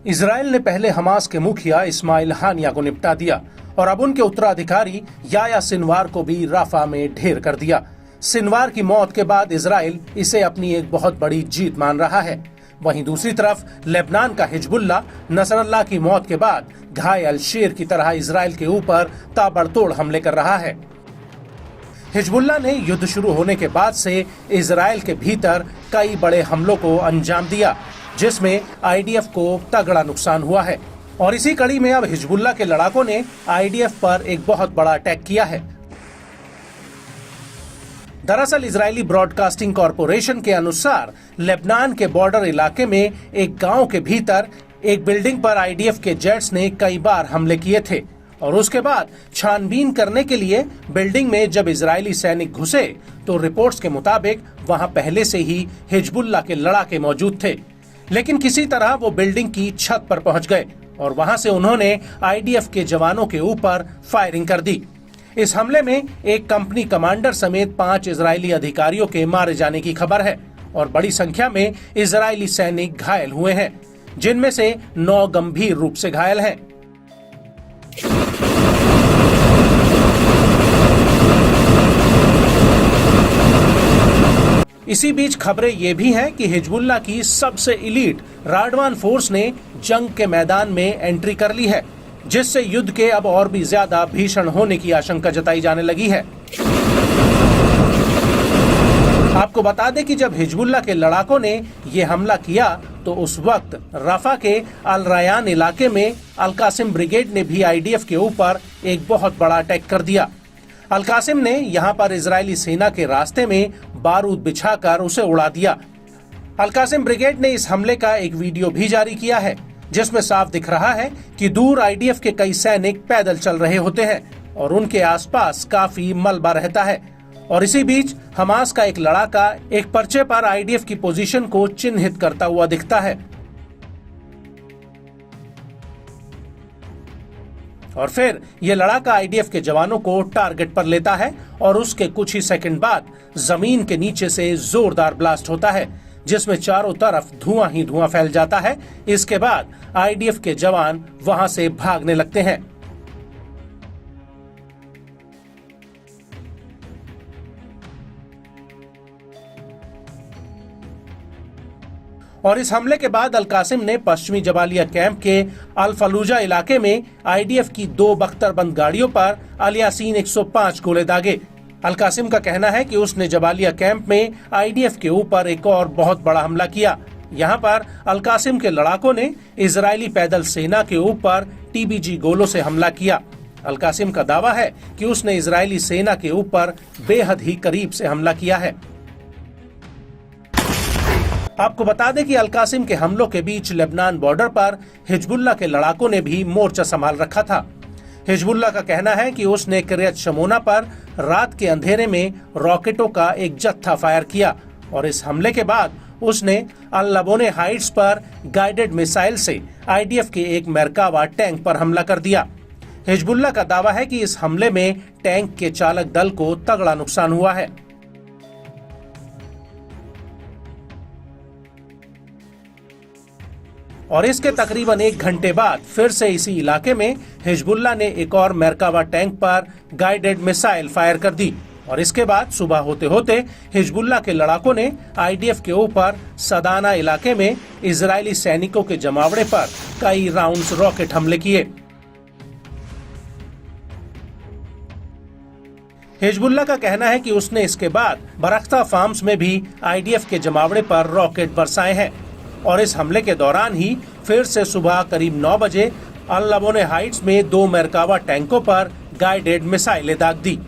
Israel ने पहले Hamas के मुखिया इस्माइल हानिया को निपटा दिया और अब उनके उत्तराधिकारी याया सिनवार को भी राफा में ढेर कर दिया। सिनवार की मौत के बाद इजराइल इसे अपनी एक बहुत बड़ी जीत मान रहा है। वहीं दूसरी तरफ लेबनान का हिजबुल्लाह नसरल्लाह की मौत के बाद घायल शेर की तरह इजराइल के ऊपर ताबड़तोड़ हमले कर रहा है। हिजबुल्लाह ने युद्ध शुरू होने के बाद से इजराइल के भीतर कई बड़े हमलों को अंजाम दिया, जिसमें आईडीएफ को तगड़ा नुकसान हुआ है। और इसी कड़ी में अब हिजबुल्लाह के लड़ाकों ने आईडीएफ पर एक बहुत बड़ा अटैक किया है। दरअसल इजरायली ब्रॉडकास्टिंग कॉरपोरेशन के अनुसार लेबनान के बॉर्डर इलाके में एक गांव के भीतर एक बिल्डिंग पर आईडीएफ के जेट्स ने कई बार हमले किए थे और उसके बाद छानबीन करने के लिए बिल्डिंग में जब इजरायली सैनिक घुसे तो रिपोर्ट्स के मुताबिक वहां पहले से ही हिजबुल्लाह के लड़ाके मौजूद थे, लेकिन किसी तरह वो बिल्डिंग की छत पर पहुंच गए और वहां से उन्होंने आईडीएफ के जवानों के ऊपर फायरिंग कर दी। इस हमले में एक कंपनी कमांडर समेत 5 इजरायली अधिकारियों के मारे जाने की खबर है और बड़ी संख्या में इजरायली सैनिक घायल हुए हैं, जिनमें से 9 गंभीर रूप से घायल हैं। इसी बीच खबरें ये भी हैं कि हिजबुल्लाह की सबसे इलीट राडवान फोर्स ने जंग के मैदान में एंट्री कर ली है, जिससे युद्ध के अब और भी ज्यादा भीषण होने की आशंका जताई जाने लगी है। आपको बता दें कि जब हिजबुल्लाह के लड़ाकों ने ये हमला किया तो उस वक्त रफा के अल रयान इलाके में अल कासिम ब्रिगेड ने भी आईडीएफ के ऊपर एक बहुत बड़ा अटैक कर दिया। अल कासिम ने यहां पर इजरायली सेना के रास्ते में बारूद बिछाकर उसे उड़ा दिया। अल कासिम ब्रिगेड ने इस हमले का एक वीडियो भी जारी किया है, जिसमें साफ दिख रहा है कि दूर आईडीएफ के कई सैनिक पैदल चल रहे होते हैं और उनके आसपास काफी मलबा रहता है। और इसी बीच हमास का एक लड़ाका एक पर्चे पर आईडीएफ की पोजीशन को चिन्हित करता हुआ दिखता है और फिर ये लड़ाका आईडीएफ के जवानों को टारगेट पर लेता है और उसके कुछ ही सेकंड बाद जमीन के नीचे से जोरदार ब्लास्ट होता है, जिसमें चारों तरफ धुआं ही धुआं फैल जाता है। इसके बाद आईडीएफ के जवान वहां से भागने लगते हैं। और इस हमले के बाद अल कासिम ने पश्चिमी जबालिया कैंप के अल फलूजा इलाके में आईडीएफ की 2 बख्तरबंद गाड़ियों पर अल यासीन 105 गोले दागे। अल कासिम का कहना है कि उसने जबालिया कैंप में आईडीएफ के ऊपर एक और बहुत बड़ा हमला किया। यहां पर अल कासिम के लड़ाकों ने इजरायली पैदल सेना के ऊपर टीबीजी गोलों से हमला किया। अल कासिम का दावा है कि उसने इजरायली सेना के ऊपर बेहद ही करीब से हमला किया है। आपको बता दें कि अल कासिम के हमलों के बीच लेबनान बॉर्डर पर हिजबुल्लाह के लड़ाकों ने भी मोर्चा संभाल रखा था। हिजबुल्लाह का कहना है कि उसने किर्यत शमोना पर रात के अंधेरे में रॉकेटों का एक जत्था फायर किया और इस हमले के बाद उसने अल लबोने हाइट्स पर गाइडेड मिसाइल से आईडीएफ के एक मेरकावा टैंक पर हमला कर दिया। हिजबुल्लाह का दावा है कि इस हमले में टैंक के चालक दल को तगड़ा नुकसान हुआ है। और इसके तकरीबन 1 घंटे बाद फिर से इसी इलाके में हिजबुल्लाह ने एक और मेरकावा टैंक पर गाइडेड मिसाइल फायर कर दी और इसके बाद सुबह होते होते हिजबुल्लाह के लड़ाकों ने आईडीएफ के ऊपर सदाना इलाके में इजरायली सैनिकों के जमावड़े पर कई राउंड्स रॉकेट हमले किए। हिजबुल्लाह का कहना है कि उसने इसके बाद बरख्ता फार्म्स में भी आईडीएफ के जमावड़े पर रॉकेट बरसाए हैं और इस हमले के दौरान ही फिर से सुबह करीब 9 बजे अल लबोने हाइट्स में 2 मेरकावा टैंकों पर गाइडेड मिसाइलें दाग दी।